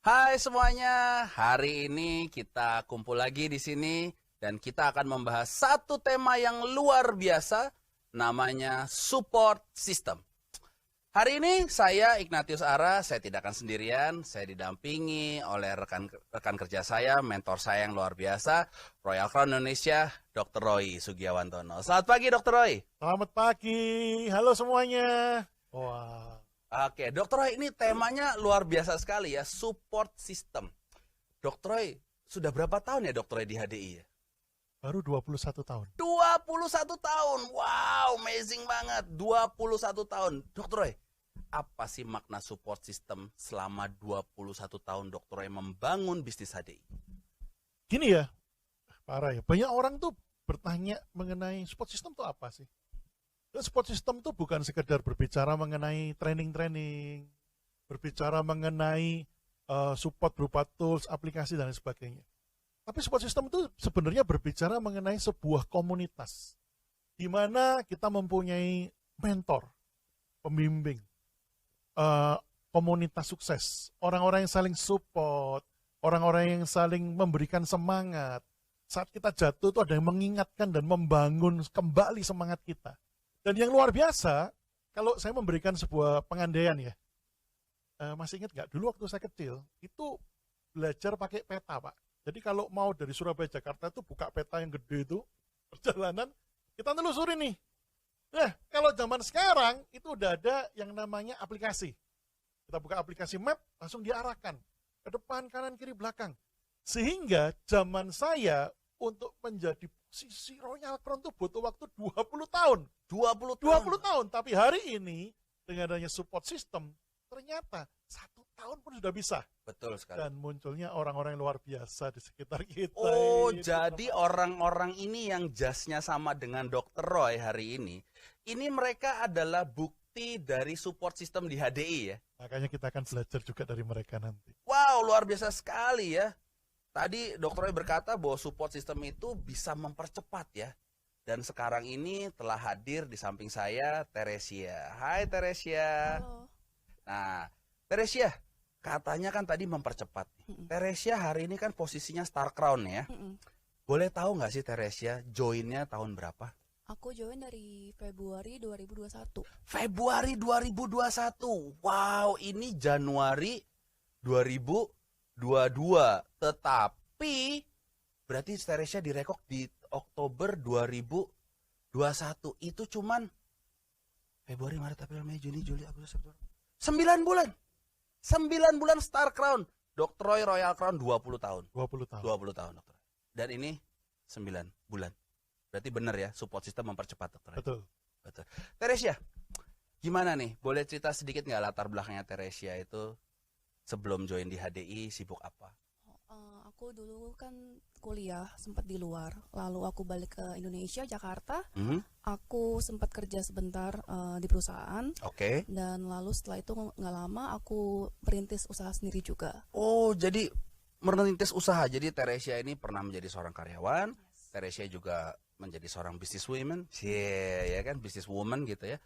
Hai semuanya, hari ini kita kumpul lagi di sini dan kita akan membahas satu tema yang luar biasa, namanya support system. Hari ini saya Ignatius Ara, saya tidak akan sendirian, saya didampingi oleh rekan kerja saya, mentor saya yang luar biasa, Royal Crown Indonesia, Dr. Roy Sugiawantono. Selamat pagi Dr. Roy. Selamat pagi, halo semuanya. Wah, Oke, Dr. Roy, ini temanya luar biasa sekali ya, support system. Dr. Roy, sudah berapa tahun ya Dr. Roy di HDI ya? baru 21 tahun. 21 tahun, wow, amazing banget, 21 tahun. Dr. Roy, apa sih makna support system selama 21 tahun Dr. Roy membangun bisnis HDI? Gini ya, parah ya, banyak orang tuh bertanya mengenai support system itu apa sih? Dan support system tuh bukan sekedar berbicara mengenai training-training, berbicara mengenai support berupa tools, aplikasi, dan lain sebagainya. Tapi support system itu sebenarnya berbicara mengenai sebuah komunitas, di mana kita mempunyai mentor, pembimbing, komunitas sukses, orang-orang yang saling support, orang-orang yang saling memberikan semangat. Saat kita jatuh itu ada yang mengingatkan dan membangun kembali semangat kita. Dan yang luar biasa, kalau saya memberikan sebuah pengandaian ya, masih ingat nggak dulu waktu saya kecil, itu belajar pakai peta Pak. Jadi kalau mau dari Surabaya Jakarta itu buka peta yang gede itu, perjalanan, kita telusuri nih. Nah, kalau zaman sekarang itu udah ada yang namanya aplikasi. Kita buka aplikasi map, langsung diarahkan ke depan, kanan, kiri, belakang. Sehingga zaman saya untuk menjadi posisi Royal Crown itu butuh waktu 20 tahun. 20 tahun, tapi hari ini dengan adanya support system, ternyata 1 tahun pun sudah bisa. Betul sekali. Dan munculnya orang-orang yang luar biasa di sekitar kita. Oh, ini. jadi orang-orang ini yang jasnya sama dengan Dr. Roy hari ini mereka adalah bukti dari support system di HDI ya. Makanya kita akan belajar juga dari mereka nanti. Wow, luar biasa sekali ya. Tadi Dr. Roy berkata bahwa support system itu bisa mempercepat ya. Dan sekarang ini telah hadir di samping saya Teresia. Hai Teresia. Halo. Nah, Teresia, katanya kan tadi mempercepat. Teresia hari ini kan posisinya Star Crown ya. Boleh tahu nggak sih Teresia joinnya tahun berapa? Aku join dari Februari 2021. Februari 2021. Wow, ini Januari 2022. Tetapi berarti Teresia direkod di Oktober 2021. Itu cuman Februari, Maret, April, Mei, Juni, Juli, Agustus, September. 9 bulan. 9 bulan Star Crown. Dr. Roy Royal Crown 20 tahun. 20 tahun. 20 tahun, Dr. Dan ini 9 bulan. Berarti benar ya, support system mempercepat, Dr. Betul. Betul. Teresia, gimana nih? Boleh cerita sedikit nggak latar belakangnya Teresia itu sebelum join di HDI, sibuk apa? Aku dulu kan kuliah sempat di luar, lalu aku balik ke Indonesia, Jakarta. Aku sempat kerja sebentar di perusahaan. Oke. Dan lalu setelah itu nggak lama aku merintis usaha sendiri juga. Oh, jadi merintis usaha. Jadi Teresia ini pernah menjadi seorang karyawan. Teresia juga menjadi seorang businesswoman. Ya kan, businesswoman gitu ya.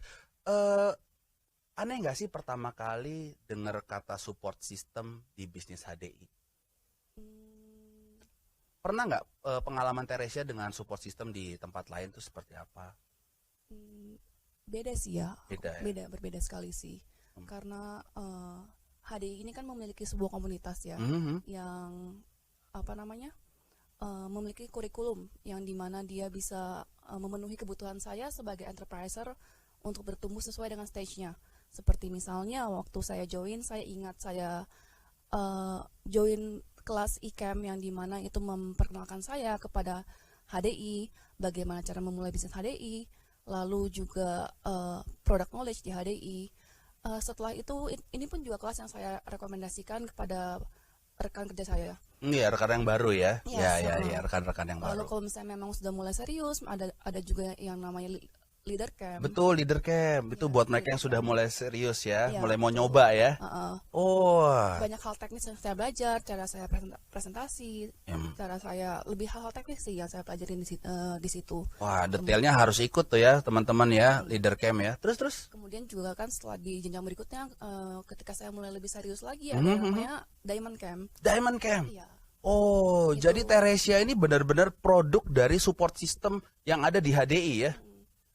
Aneh nggak sih pertama kali dengar kata support system di bisnis HDI? Pernah nggak pengalaman Teresia dengan support system di tempat lain tuh seperti apa? Beda sih ya. Beda ya? Berbeda sekali sih. Karena HDI ini kan memiliki sebuah komunitas ya, yang apa namanya, memiliki kurikulum yang dimana dia bisa memenuhi kebutuhan saya sebagai entrepreneur untuk bertumbuh sesuai dengan stage-nya. Seperti misalnya waktu saya join, saya ingat saya join kelas e-camp yang dimana itu memperkenalkan saya kepada HDI, bagaimana cara memulai bisnis HDI, lalu juga product knowledge di HDI. Setelah itu, ini pun juga kelas yang saya rekomendasikan kepada rekan kerja saya. Iya, rekan yang baru ya. Iya, Ya, rekan-rekan yang baru. Lalu kalau misalnya memang sudah mulai serius, ada juga yang namanya leader camp. Betul, leader camp. Itu Iya, buat mereka leader yang sudah camp. mulai serius ya, Iya, mulai mau betul. nyoba ya. Oh. Banyak hal teknis yang saya belajar, cara saya presentasi, cara saya lebih hal-hal teknis sih yang saya pelajarin di situ. Wah, detailnya harus ikut tuh ya, teman-teman ya, leader camp ya. Terus. Kemudian juga kan setelah di jenjang berikutnya, ketika saya mulai lebih serius lagi, ada yang namanya Diamond Camp. Diamond Camp. Iya. Oh, Gitu. jadi Teresia ini benar-benar produk dari support system yang ada di HDI ya?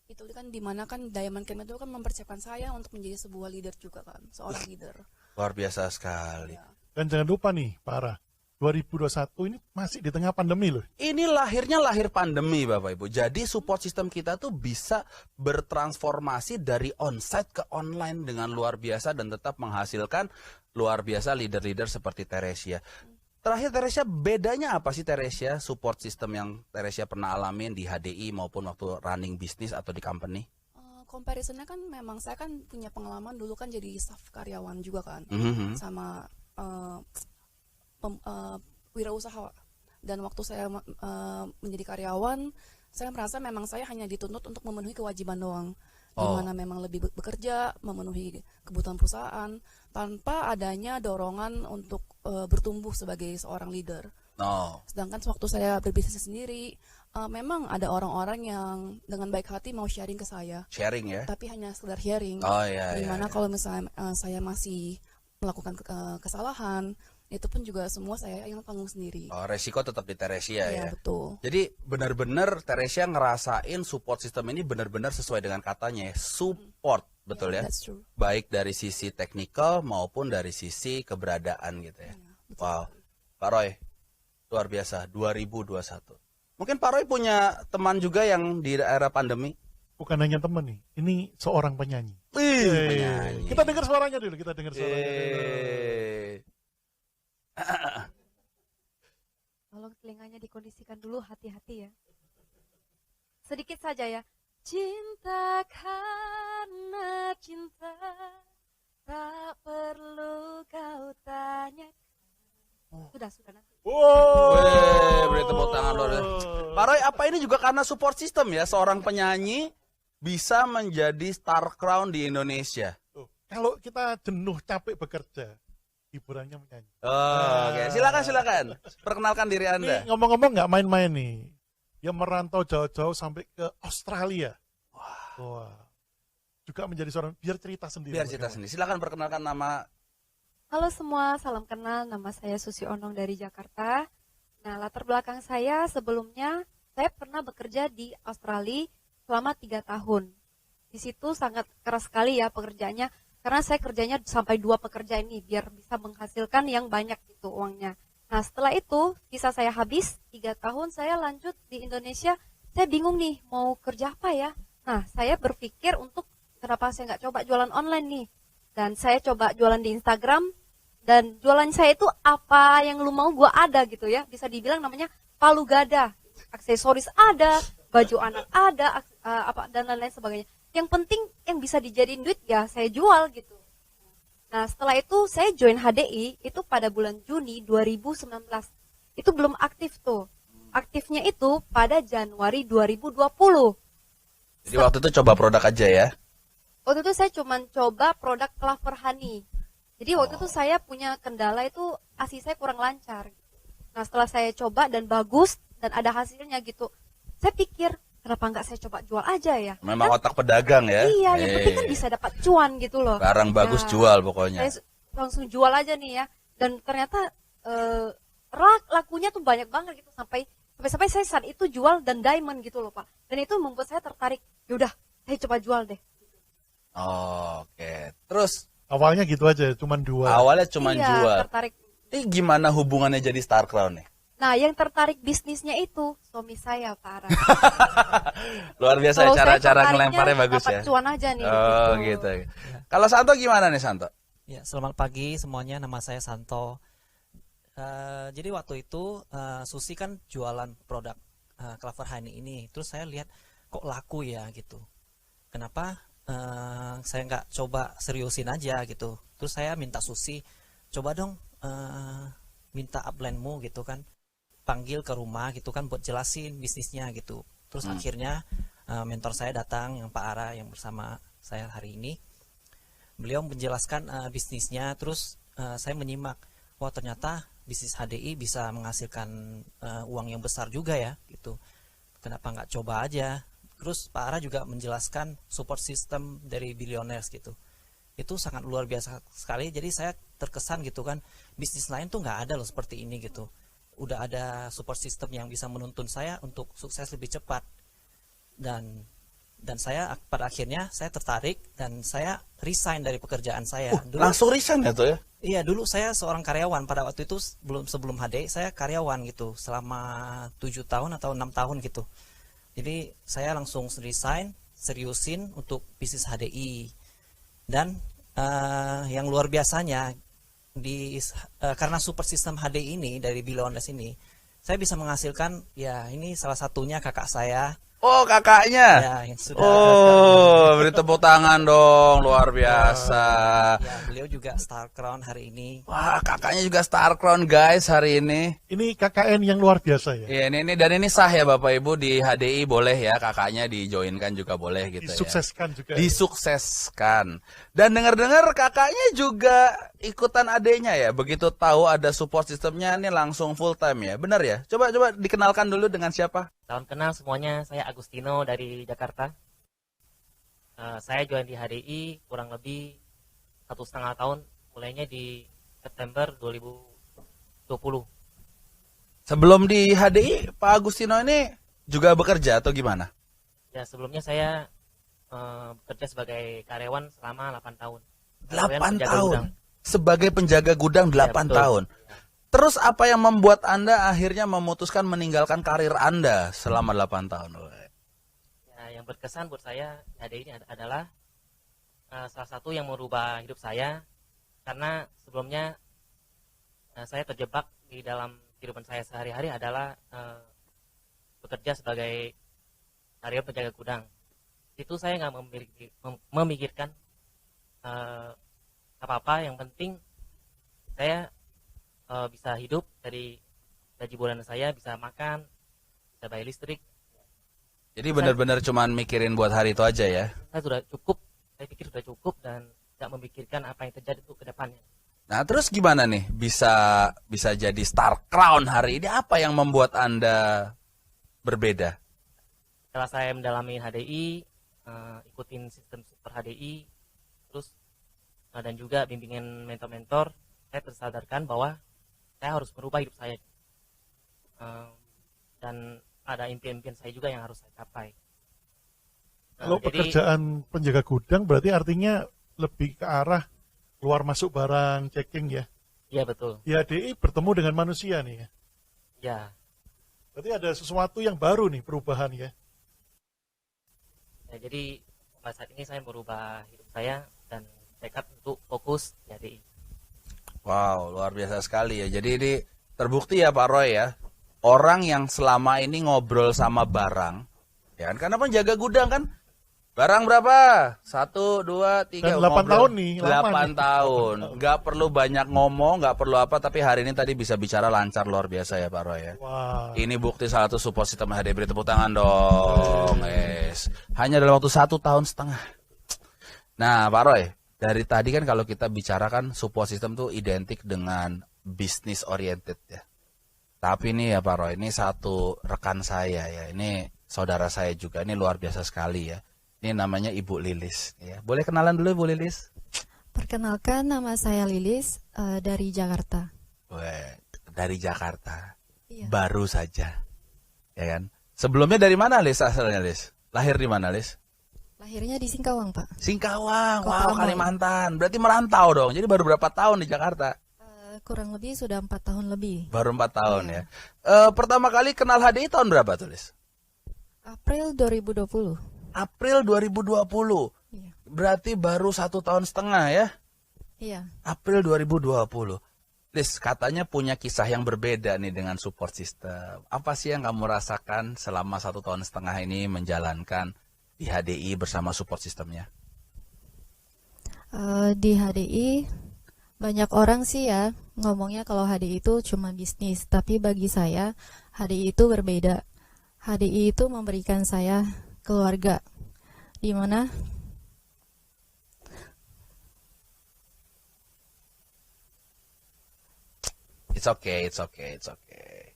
Itu kan dimana kan Diamond Camp itu kan mempersiapkan saya untuk menjadi sebuah leader juga kan, seorang leader. Luar biasa sekali. Ya. Dan jangan lupa nih, Pak Ara, 2021 ini masih di tengah pandemi loh. Ini lahir pandemi Bapak Ibu. Jadi support system kita tuh bisa bertransformasi dari onsite ke online dengan luar biasa dan tetap menghasilkan luar biasa leader-leader seperti Teresia. Terakhir Teresia, bedanya apa sih Teresia support system yang Teresia pernah alamin di HDI maupun waktu running bisnis atau di company? Comparisonnya kan memang saya kan punya pengalaman dulu kan jadi staff karyawan juga kan, sama wirausaha. Dan waktu saya menjadi karyawan, saya merasa memang saya hanya dituntut untuk memenuhi kewajiban doang. Di mana memang lebih bekerja, memenuhi kebutuhan perusahaan, tanpa adanya dorongan untuk bertumbuh sebagai seorang leader. Sedangkan waktu saya berbisnis sendiri, memang ada orang-orang yang dengan baik hati mau sharing ke saya. Sharing ya? Tapi hanya sekedar sharing. Dimana kalau misalnya saya masih melakukan kesalahan, itu pun juga semua saya yang tanggung sendiri. Resiko tetap di Teresia ya? Iya, betul. Jadi benar-benar Teresia ngerasain support system ini benar-benar sesuai dengan katanya ya, support, betul ya? That's true. Baik dari sisi teknikal maupun dari sisi keberadaan gitu ya. Betul. Wow, Pak Roy, luar biasa, 2021. Mungkin Pak Roy punya teman juga yang di era pandemi? Bukan hanya teman nih, ini seorang penyanyi. Penyanyi. Kita dengar suaranya dulu, kita dengar suaranya dulu. Tolong telinganya dikondisikan dulu, hati-hati ya. Sedikit saja ya. Cinta karena cinta, tak perlu kau tanyakan. Sudah nanti. Beri tepuk tangan luar biasa. Pak Roy, apa ini juga karena support system ya? Seorang penyanyi bisa menjadi star crown di Indonesia. Kalau kita jenuh capek bekerja, hiburannya menyanyi. Oke. Silakan. Perkenalkan diri Anda. Nih, ngomong-ngomong nggak main-main nih. Dia merantau jauh-jauh sampai ke Australia. Wah. Juga menjadi seorang, biar cerita sendiri. Silakan perkenalkan nama. Halo semua, salam kenal. Nama saya Susi Onong dari Jakarta. Nah, latar belakang saya sebelumnya, saya pernah bekerja di Australia selama 3 tahun. Di situ sangat keras sekali ya pekerjaannya, karena saya kerjanya sampai 2 pekerjaan ini, biar bisa menghasilkan yang banyak gitu uangnya. Nah, setelah itu, visa saya habis, 3 tahun saya lanjut di Indonesia, saya bingung nih, mau kerja apa ya? Nah, saya berpikir untuk, kenapa saya nggak coba jualan online nih? Dan saya coba jualan di Instagram, dan jualan saya itu apa yang lu mau gua ada gitu ya. Bisa dibilang namanya palu gada. Aksesoris ada, baju anak ada, dan lain-lain sebagainya. Yang penting yang bisa dijadiin duit ya saya jual gitu. Nah, setelah itu saya join HDI itu pada bulan Juni 2019. Itu belum aktif tuh. Aktifnya itu pada Januari 2020. Jadi waktu itu coba produk aja ya? Waktu itu saya cuma coba produk Clover Honey. Jadi waktu itu saya punya kendala itu ASI saya kurang lancar. Nah, setelah saya coba dan bagus dan ada hasilnya gitu, saya pikir kenapa nggak saya coba jual aja ya? Memang otak pedagang ya? Iya, yang penting kan bisa dapat cuan gitu loh. Barang bagus jual pokoknya. Saya langsung jual aja nih ya. Dan ternyata lakunya tuh banyak banget gitu sampai saya saat itu jual dan diamond gitu loh Pak. Dan itu membuat saya tertarik. Yaudah, saya coba jual deh. Oke. Terus Awalnya gitu aja, cuman 2. awalnya cuma jual. Tertarik. Ini gimana hubungannya jadi star crown nih? Nah, yang tertarik bisnisnya itu suami saya, Pak Ara. Luar biasa Kalau cara-cara saya tertariknya ngelemparnya bagus ya. dapat cuan aja nih. Oh gitu. Kalau Santo gimana nih Santo? Ya, selamat pagi semuanya. Nama saya Santo. Jadi waktu itu Susi kan jualan produk Clover Honey ini. Terus saya lihat kok laku ya gitu. Kenapa saya nggak coba seriusin aja gitu. Terus saya minta Susi, coba dong minta upline-mu gitu kan, panggil ke rumah gitu kan buat jelasin bisnisnya gitu. Terus akhirnya mentor saya datang, yang Pak Ara yang bersama saya hari ini. Beliau menjelaskan bisnisnya, terus saya menyimak, wah ternyata bisnis HDI bisa menghasilkan uang yang besar juga ya, gitu. Kenapa nggak coba aja? Terus Pak Ara juga menjelaskan support system dari Billionaires gitu. Itu sangat luar biasa sekali. Jadi saya terkesan gitu kan, bisnis lain tuh nggak ada loh seperti ini gitu. Udah ada support system yang bisa menuntun saya untuk sukses lebih cepat. Dan saya pada akhirnya saya tertarik dan saya resign dari pekerjaan saya. Dulu, Langsung resign ya tuh ya? iya, dulu saya seorang karyawan pada waktu itu sebelum HDI saya karyawan gitu selama 7 tahun atau 6 tahun gitu. Jadi saya langsung resign, seriusin untuk bisnis HDI. Dan yang luar biasanya karena super system HDI ini dari Billionaires ini, saya bisa menghasilkan, ya ini salah satunya kakak saya. Oh, kakaknya. Ya, yang sudah. Oh, beri tepuk tangan dong, luar biasa. Ya, beliau juga Star Crown hari ini. Wah, kakaknya juga Star Crown guys hari ini. Ini KKN yang luar biasa ya. Iya, ini dan ini sah ya Bapak Ibu, di HDI boleh ya, kakaknya dijoinkan juga boleh gitu ya. Disukseskan juga. Disukseskan. Dan dengar-dengar kakaknya juga ikutan adenya ya. Begitu tahu ada support sistemnya ini langsung full time ya. Benar ya? Coba dikenalkan dulu dengan siapa? Salam kenal semuanya, saya Agustino dari Jakarta. Saya join di HDI kurang lebih 1,5 tahun, mulainya di September 2020. Sebelum di HDI, Pak Agustino ini juga bekerja atau gimana? Ya, sebelumnya saya bekerja sebagai karyawan selama 8 tahun. 8 Penjaga tahun. gudang. Sebagai penjaga gudang 8 betul. tahun. Terus apa yang membuat Anda akhirnya memutuskan meninggalkan karir Anda selama 8 tahun? Ya, yang berkesan buat saya di HDI ini adalah salah satu yang merubah hidup saya, karena sebelumnya saya terjebak di dalam kehidupan saya sehari-hari adalah bekerja sebagai karyawan penjaga gudang. Itu saya nggak memikirkan apa-apa, yang penting saya bisa hidup dari gaji bulanan saya, bisa makan, bisa bayar listrik. Jadi benar-benar cuman mikirin buat hari itu aja ya? Saya sudah cukup, saya pikir sudah cukup dan tidak memikirkan apa yang terjadi itu ke depannya. Nah terus gimana nih bisa jadi Star Crown hari ini? Apa yang membuat Anda berbeda? Setelah saya mendalami HDI, ikutin sistem super HDI, terus dan juga bimbingan mentor-mentor, saya tersadarkan bahwa saya harus merubah hidup saya, dan ada impian-impian saya juga yang harus saya capai. Kalau pekerjaan penjaga gudang berarti artinya lebih ke arah keluar masuk barang, checking ya. Iya betul. Di HDI bertemu dengan manusia nih ya. Ya, Berarti ada sesuatu yang baru nih, perubahan ya. ya jadi pada saat ini saya merubah hidup saya dan tekad untuk fokus di HDI. Wow, luar biasa sekali ya. Jadi ini terbukti ya Pak Roy ya. Orang yang selama ini ngobrol sama barang, ya kan? Karena penjaga gudang kan, barang berapa? 1, 2, 3. Dan 8 tahun nih, lama 8 nih. tahun. Nggak perlu banyak ngomong, nggak perlu apa. Tapi hari ini tadi bisa bicara lancar, luar biasa ya Pak Roy ya. Wah. Ini bukti salah satu support sistem HDI. Beri tepuk tangan dong. Yes. Hanya dalam waktu 1,5 tahun. Nah Pak Roy, dari tadi kan kalau kita bicarakan support system tuh identik dengan business oriented ya. Tapi ini ya Pak Roy, ini satu rekan saya ya, ini saudara saya juga, ini luar biasa sekali ya. Ini namanya Ibu Lilis. Ya. Boleh kenalan dulu Ibu Lilis? Perkenalkan, nama saya Lilis dari Jakarta. Weh, dari Jakarta. Iya. Baru saja. Ya kan? Sebelumnya dari mana Lis asalnya Lis? Lahir di mana Lis? Lahirnya di Singkawang, Pak. Singkawang, Kota wow Amoy. Kalimantan. Berarti merantau dong. Jadi baru berapa tahun di Jakarta? Kurang lebih sudah 4 tahun lebih. Baru 4 tahun Iya. ya. Pertama kali kenal HDI tahun berapa tuh Lis? April 2020. April 2020. Iya. Berarti baru 1,5 tahun ya? Iya. April 2020. Lis, katanya punya kisah yang berbeda nih dengan support system. Apa sih yang kamu rasakan selama 1,5 tahun ini menjalankan di HDI bersama support systemnya? Di HDI banyak orang sih ya ngomongnya kalau HDI itu cuma bisnis, tapi bagi saya HDI itu berbeda. HDI itu memberikan saya keluarga, di mana It's okay, it's okay, it's okay.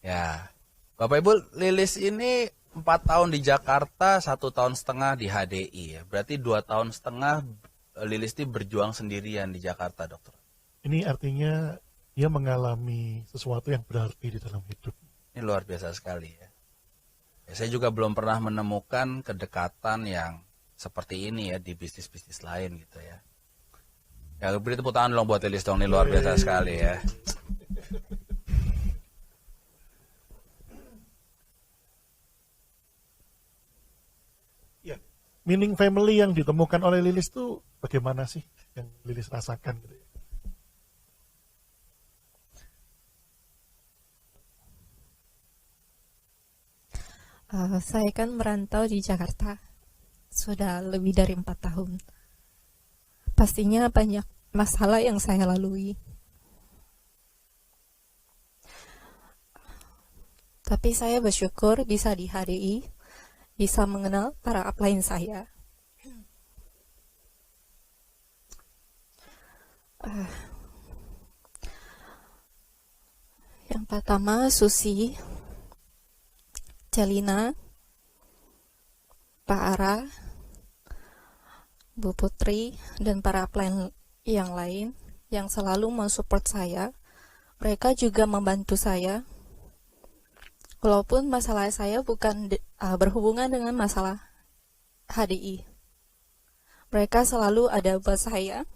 Ya, Bapak Ibu, Lilis ini 4 tahun di Jakarta, 1 tahun setengah di HDI ya. Berarti 2 tahun setengah Lilis ini berjuang sendirian di Jakarta, dokter. Ini artinya dia mengalami sesuatu yang berarti di dalam hidup. Ini luar biasa sekali ya. Saya juga belum pernah menemukan kedekatan yang seperti ini ya di bisnis-bisnis lain gitu ya. Ya, beri tepuk tangan dong buat Lilis dong, ini luar biasa sekali ya. Ya, meaning family yang ditemukan oleh Lilis itu bagaimana sih yang Lilis rasakan gitu ya? Saya kan merantau di Jakarta sudah lebih dari 4 tahun. Pastinya banyak masalah yang saya lalui. Tapi saya bersyukur bisa di HDI, bisa mengenal para upline saya. Yang pertama Susi, Celina, Pak Ara, Bu Putri, dan para upline yang lain yang selalu mensupport saya. Mereka juga membantu saya. Walaupun masalah saya bukan berhubungan dengan masalah HDI. Mereka selalu ada buat saya.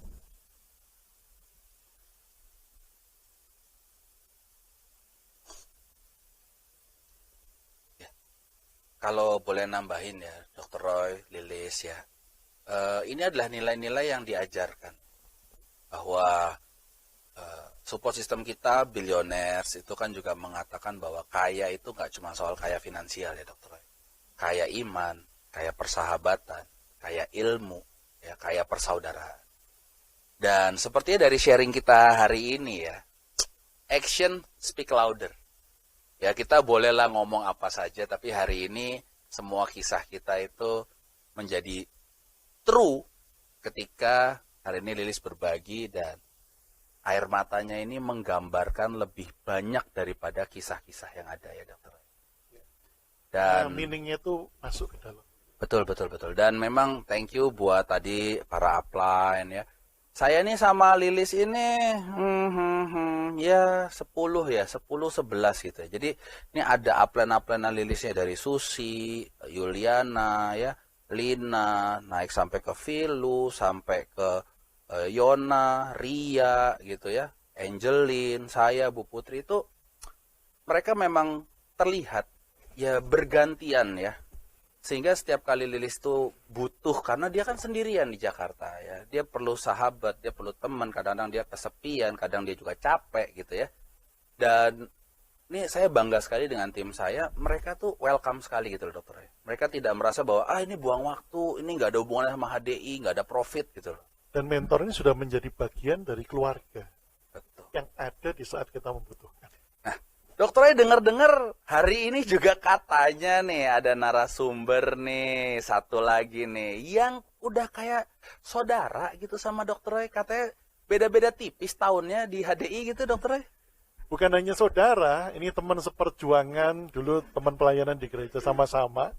Kalau boleh nambahin ya, Dr. Roy, Lilis ya, ini adalah nilai-nilai yang diajarkan bahwa support system kita, billionaires itu kan juga mengatakan bahwa kaya itu nggak cuma soal kaya finansial ya, Dr. Roy. Kaya iman, kaya persahabatan, kaya ilmu, ya, kaya persaudaraan. Dan sepertinya dari sharing kita hari ini ya, action speak louder. Ya, kita bolehlah ngomong apa saja, tapi hari ini semua kisah kita itu menjadi true ketika hari ini Lilis berbagi dan air matanya ini menggambarkan lebih banyak daripada kisah-kisah yang ada ya, dokter. Dan meaningnya itu masuk ke dalam. Betul. Dan memang thank you buat tadi para upline ya. Saya nih sama Lilis ini ya 10-11 gitu ya. Jadi ini ada upline Lilisnya dari Susi, Yuliana ya, Lina, naik sampai ke Filu, sampai ke Yona, Ria gitu ya, Angelin, saya, Bu Putri itu mereka memang terlihat ya bergantian ya. Sehingga setiap kali Lilis tuh butuh, karena dia kan sendirian di Jakarta ya. Dia perlu sahabat, dia perlu teman, kadang-kadang dia kesepian, kadang dia juga capek gitu ya. Dan ini saya bangga sekali dengan tim saya, mereka tuh welcome sekali gitu loh, dokter. Mereka tidak merasa bahwa ini buang waktu, ini nggak ada hubungannya sama HDI, nggak ada profit gitu loh. Dan mentor ini sudah menjadi bagian dari keluarga. Betul. Yang ada di saat kita membutuhkan. Dokternya dengar-dengar hari ini juga katanya nih ada narasumber nih satu lagi nih yang udah kayak saudara gitu sama dokternya, katanya beda-beda tipis tahunnya di HDI gitu dokternya. Bukan hanya saudara, ini teman seperjuangan, dulu teman pelayanan di gereja sama-sama.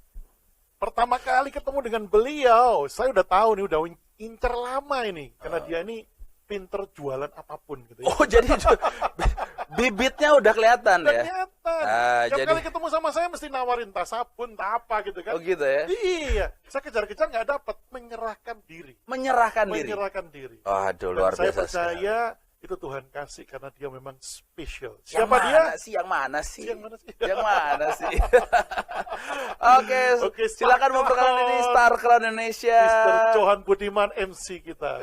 Pertama kali ketemu dengan beliau, saya udah tahu nih, udah incer lama ini, karena dia ini pinter jualan apapun gitu ya. Oh, jadi bibitnya udah kelihatan ya? Kelihatan. Tiap kali ketemu sama saya mesti nawarin tas sabun, tak apa gitu kan. Oh gitu ya? Iya, saya kejar-kejar nggak dapat, menyerahkan diri. Menyerahkan diri. Oh, aduh, luar biasa. Saya percaya itu Tuhan kasih karena dia memang spesial. Yang mana sih? Oke, silakan memperkenalkan ini Star Crown Indonesia. Mr. Johan Budiman MC kita.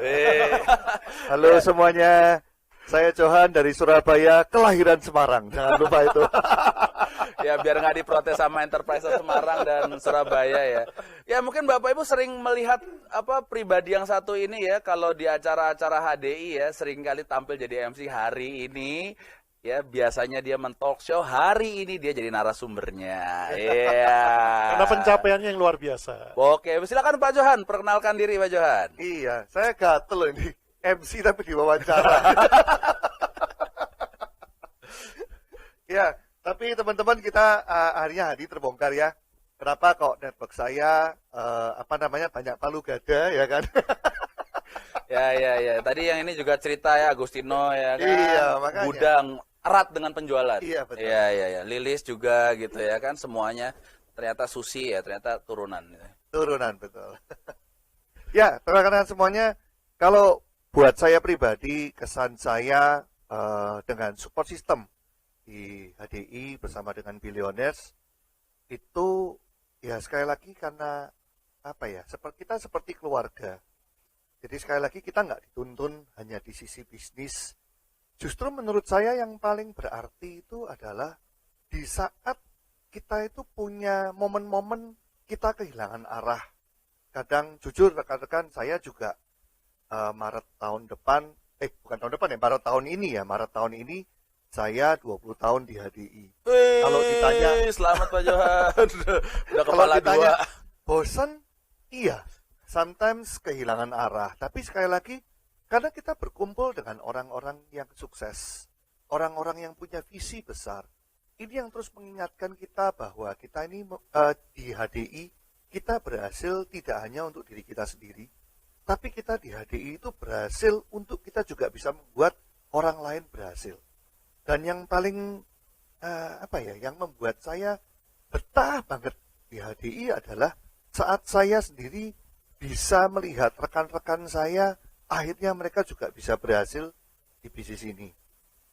Halo semuanya. Saya Johan dari Surabaya, kelahiran Semarang. Jangan lupa itu. Ya, biar nggak diprotes sama Enterprise Semarang dan Surabaya ya. Ya, mungkin Bapak Ibu sering melihat pribadi yang satu ini ya, kalau di acara-acara HDI ya, sering kali tampil jadi MC hari ini. Ya, biasanya dia men-talk show, hari ini dia jadi narasumbernya. Iya. Karena pencapaiannya yang luar biasa. Oke, silakan Pak Johan, perkenalkan diri Pak Johan. Iya, saya gatel loh ini. MC tapi diwawancara. Ya, tapi teman-teman kita akhirnya hari terbongkar ya. Kenapa kok network saya banyak palu gada ya kan? Ya. Tadi yang ini juga cerita ya Agustino ya kan. Iya, makanya. Gudang erat dengan penjualan. Iya, betul. Iya. Lilis juga gitu ya kan, semuanya ternyata Susi ya, ternyata turunan. Turunan, betul. Ya, teman-teman semuanya, kalau buat saya pribadi, kesan saya dengan support system di HDI bersama dengan Billionaires itu ya sekali lagi karena kita seperti keluarga. Jadi sekali lagi kita nggak dituntun hanya di sisi bisnis. Justru menurut saya yang paling berarti itu adalah di saat kita itu punya momen-momen kita kehilangan arah. Kadang jujur rekan-rekan saya juga Maret tahun tahun ini saya 20 tahun di HDI. Kalau ditanya, selamat Pak Johan. Udah kalau kepala ditanya, dua. bosan? Iya. Sometimes kehilangan arah. Tapi sekali lagi, karena kita berkumpul dengan orang-orang yang sukses, orang-orang yang punya visi besar. Ini yang terus mengingatkan kita bahwa kita ini di HDI, kita berhasil tidak hanya untuk diri kita sendiri, tapi kita di HDI itu berhasil untuk kita juga bisa membuat orang lain berhasil. Dan yang paling yang membuat saya betah banget di HDI adalah saat saya sendiri bisa melihat rekan-rekan saya akhirnya mereka juga bisa berhasil di bisnis ini.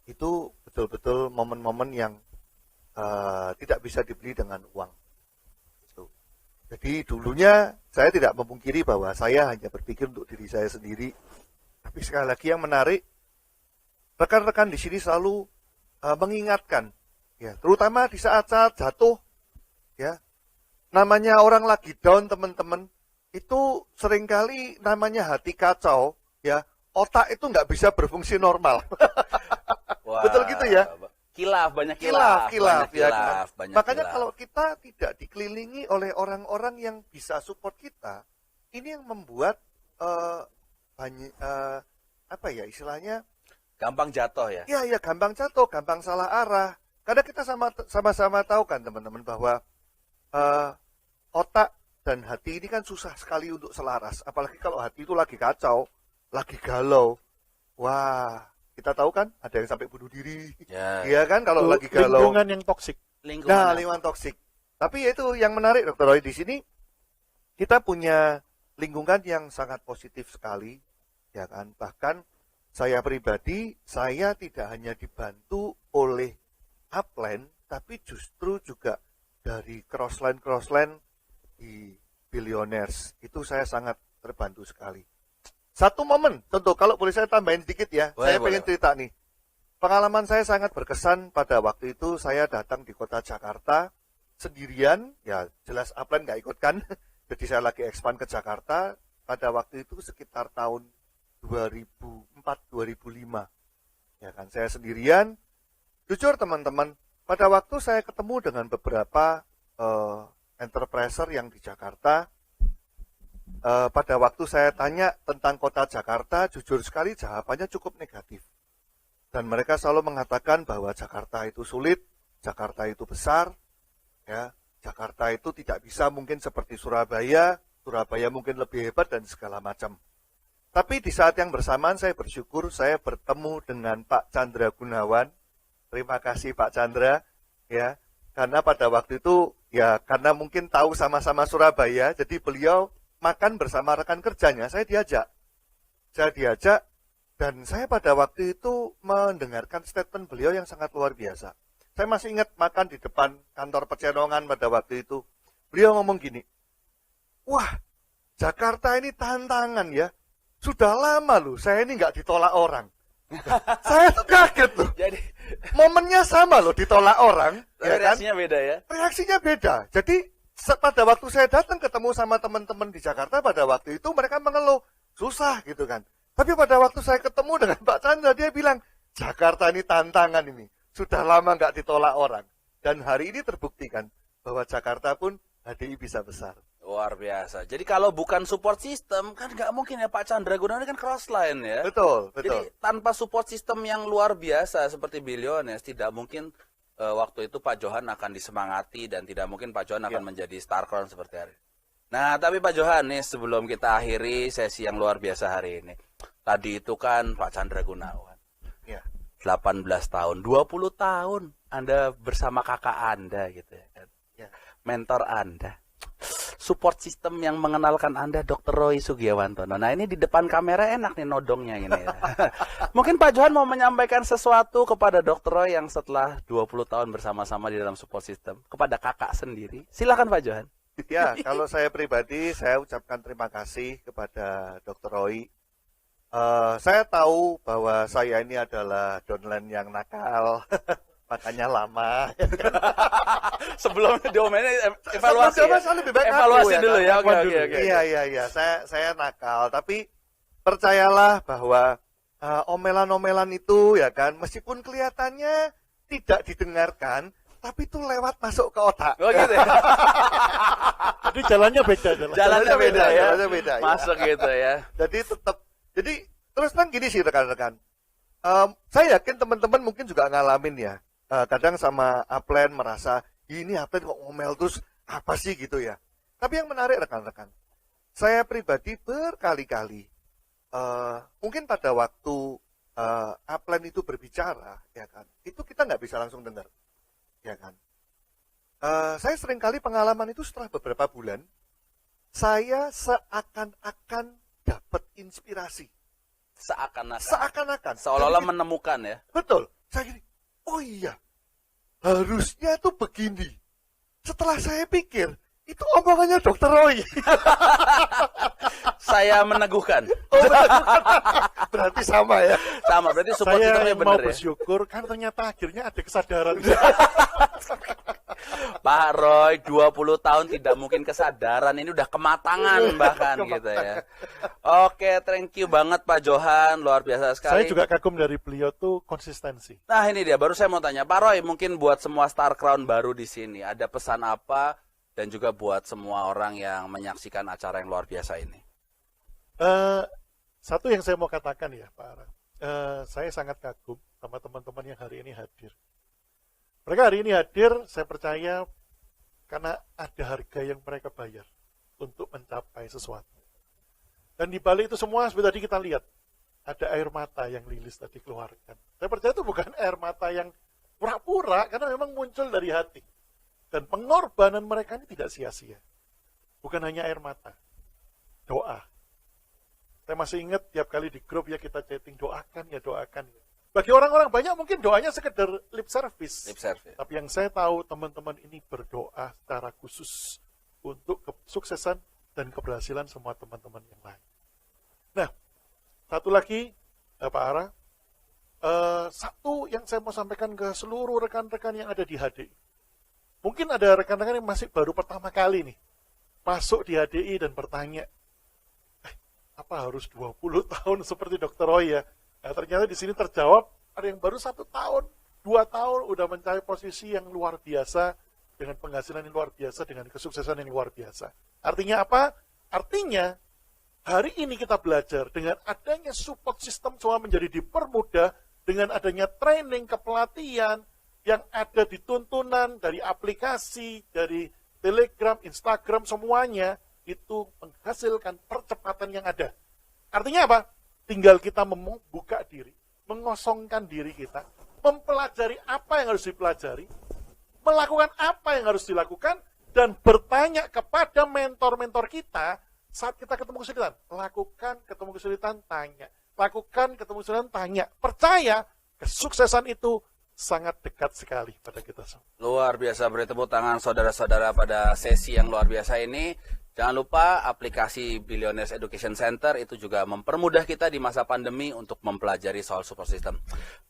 Itu betul-betul momen-momen yang tidak bisa dibeli dengan uang. Jadi dulunya saya tidak memungkiri bahwa saya hanya berpikir untuk diri saya sendiri. Tapi sekali lagi yang menarik, rekan-rekan di sini selalu mengingatkan, ya, terutama di saat-saat jatuh, ya, namanya orang lagi down teman-teman, itu seringkali namanya hati kacau, ya, otak itu nggak bisa berfungsi normal. Wah, betul gitu ya? Banyak kilaf. Makanya kalau kita tidak dikelilingi oleh orang-orang yang bisa support kita, ini yang membuat istilahnya gampang jatuh ya. Iya, gampang jatuh, gampang salah arah. Karena kita sama-sama tahu kan teman-teman bahwa otak dan hati ini kan susah sekali untuk selaras. Apalagi kalau hati itu lagi kacau, lagi galau. Wah, kita tahu kan ada yang sampai bunuh diri. Iya kan kalau lagi galau. Lingkungan yang toksik. Lingkungan toksik. Tapi itu yang menarik Dr. Roy di sini kita punya lingkungan yang sangat positif sekali, ya kan? Bahkan saya pribadi, saya tidak hanya dibantu oleh upline, tapi justru juga dari crossline di Billionaires. Itu saya sangat terbantu sekali. Satu momen, tentu kalau boleh saya tambahin sedikit ya, saya pengen cerita nih. Pengalaman saya sangat berkesan pada waktu itu saya datang di kota Jakarta sendirian, ya jelas upline nggak ikut kan, jadi saya lagi expand ke Jakarta pada waktu itu sekitar tahun 2004-2005. Ya kan, saya sendirian. Jujur teman-teman, pada waktu saya ketemu dengan beberapa enterpriser yang di Jakarta, pada waktu saya tanya tentang kota Jakarta, jujur sekali jawabannya cukup negatif. Dan mereka selalu mengatakan bahwa Jakarta itu sulit, Jakarta itu besar, ya, Jakarta itu tidak bisa mungkin seperti Surabaya, Surabaya mungkin lebih hebat dan segala macam. Tapi di saat yang bersamaan saya bersyukur saya bertemu dengan Pak Chandra Gunawan. Terima kasih Pak Chandra, ya, karena pada waktu itu ya karena mungkin tahu sama-sama Surabaya, jadi beliau makan bersama rekan kerjanya, saya diajak dan saya pada waktu itu mendengarkan statement beliau yang sangat luar biasa. Saya masih ingat makan di depan kantor Pecenongan pada waktu itu. Beliau ngomong gini, wah Jakarta ini tantangan ya, sudah lama loh saya ini nggak ditolak orang. Saya tuh kaget loh. Jadi momennya sama loh ditolak orang. Ya reaksinya kan? beda ya? Reaksinya beda. Jadi pada waktu saya datang ketemu sama teman-teman di Jakarta pada waktu itu mereka mengeluh susah gitu kan. Tapi pada waktu saya ketemu dengan Pak Chandra dia bilang Jakarta ini tantangan ini. sudah lama nggak ditolak orang. Dan hari ini terbuktikan bahwa Jakarta pun HDI bisa besar. Luar biasa. Jadi kalau bukan support system, kan nggak mungkin ya Pak Chandra Gunawan ini kan crossline ya. Betul. Jadi tanpa support system yang luar biasa seperti Billionaires, tidak mungkin waktu itu Pak Johan akan disemangati dan tidak mungkin Pak Johan akan menjadi star crown seperti hari ini. Nah, tapi Pak Johan nih, sebelum kita akhiri sesi yang luar biasa hari ini. Tadi itu kan Pak Chandra Gunawan. 18 tahun, 20 tahun Anda bersama kakak Anda gitu ya kan. Mentor Anda. Support system yang mengenalkan Anda Dr. Roy Sugiawantono. Nah, ini di depan kamera enak nih nodongnya ini ya. Mungkin Pak Johan mau menyampaikan sesuatu kepada Dr. Roy yang setelah 20 tahun bersama-sama di dalam support system kepada kakak sendiri. Silakan Pak Johan. Ya, kalau saya pribadi saya ucapkan terima kasih kepada Dr. Roy. Saya tahu bahwa saya ini adalah downline yang nakal. Makanya lama. Sebelum diomelin evaluasi. Lebih baik evaluasi aku, dulu ya. Oke. Iya. Saya nakal, tapi percayalah bahwa omelan-omelan itu ya kan, meskipun kelihatannya tidak didengarkan, tapi itu lewat masuk ke otak. Oh gitu ya. Jadi jalannya beda. Jalannya beda ya. Masuk gitu ya. Jadi terus terang gini sih rekan-rekan. Saya yakin teman-teman mungkin juga ngalamin ya. Kadang sama upline merasa, ini upline kok ngomel terus, apa sih gitu ya. Tapi yang menarik rekan-rekan, saya pribadi berkali-kali, mungkin pada waktu upline itu berbicara, ya kan, itu kita nggak bisa langsung dengar, ya kan. Saya seringkali pengalaman itu setelah beberapa bulan, saya seakan-akan dapat inspirasi. Seakan-akan. Seolah-olah menemukan ya. Betul. Saya gini, oh iya, harusnya tuh begini. Setelah saya pikir, itu omongannya Dr. Roy. Saya meneguhkan. Berarti sama ya. Sama, berarti support systemnya benar ya. Saya mau bersyukur, kan ternyata akhirnya ada kesadaran. Pak Roy, 20 tahun tidak mungkin kesadaran, ini udah kematangan bahkan gitu ya. Oke, thank you banget Pak Johan, luar biasa sekali. Saya juga kagum dari beliau tuh konsistensi. Nah ini dia, baru saya mau tanya Pak Roy, mungkin buat semua Star Crown baru di sini, ada pesan apa dan juga buat semua orang yang menyaksikan acara yang luar biasa ini? Satu yang saya mau katakan ya Pak Ara, saya sangat kagum sama teman-teman yang hari ini hadir. Mereka hari ini hadir, saya percaya karena ada harga yang mereka bayar untuk mencapai sesuatu. Dan di balik itu semua, seperti tadi kita lihat, ada air mata yang Lilis tadi keluarkan. Saya percaya itu bukan air mata yang pura-pura, karena memang muncul dari hati. Dan pengorbanan mereka ini tidak sia-sia. Bukan hanya air mata, doa. Saya masih ingat tiap kali di grup ya kita chatting, doakan ya doakan. Bagi orang-orang banyak mungkin doanya sekedar lip service. Tapi yang saya tahu teman-teman ini berdoa secara khusus untuk kesuksesan dan keberhasilan semua teman-teman yang lain. Nah, satu lagi Pak Ara, satu yang saya mau sampaikan ke seluruh rekan-rekan yang ada di HDI. Mungkin ada rekan-rekan yang masih baru pertama kali nih masuk di HDI dan bertanya, apa harus 20 tahun seperti Dr. Roy ya? Nah, ternyata di sini terjawab, ada yang baru 1 tahun, 2 tahun, udah mencapai posisi yang luar biasa, dengan penghasilan yang luar biasa, dengan kesuksesan yang luar biasa. Artinya apa? Artinya, hari ini kita belajar, dengan adanya support system semua menjadi dipermudah, dengan adanya training, kepelatihan, yang ada di tuntunan, dari aplikasi, dari Telegram, Instagram, semuanya, itu menghasilkan percepatan yang ada. Artinya apa? Tinggal kita membuka diri, mengosongkan diri kita, mempelajari apa yang harus dipelajari, melakukan apa yang harus dilakukan, dan bertanya kepada mentor-mentor kita saat kita ketemu kesulitan. Lakukan, ketemu kesulitan, tanya. Lakukan, ketemu kesulitan, tanya. Percaya, kesuksesan itu sangat dekat sekali pada kita semua. Luar biasa, beri tepuk tangan saudara-saudara pada sesi yang luar biasa ini. Jangan lupa aplikasi Billionaires Education Center itu juga mempermudah kita di masa pandemi untuk mempelajari soal support system.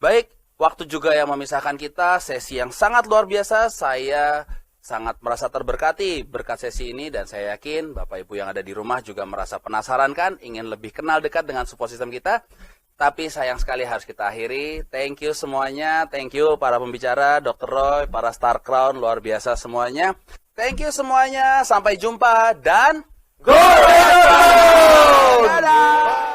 Baik, waktu juga yang memisahkan kita, sesi yang sangat luar biasa. Saya sangat merasa terberkati berkat sesi ini dan saya yakin Bapak Ibu yang ada di rumah juga merasa penasaran kan, ingin lebih kenal dekat dengan support system kita. Tapi sayang sekali harus kita akhiri. Thank you semuanya. Thank you para pembicara, Dr. Roy, para Star Crown, luar biasa semuanya. Thank you semuanya. Sampai jumpa dan Go! dadah!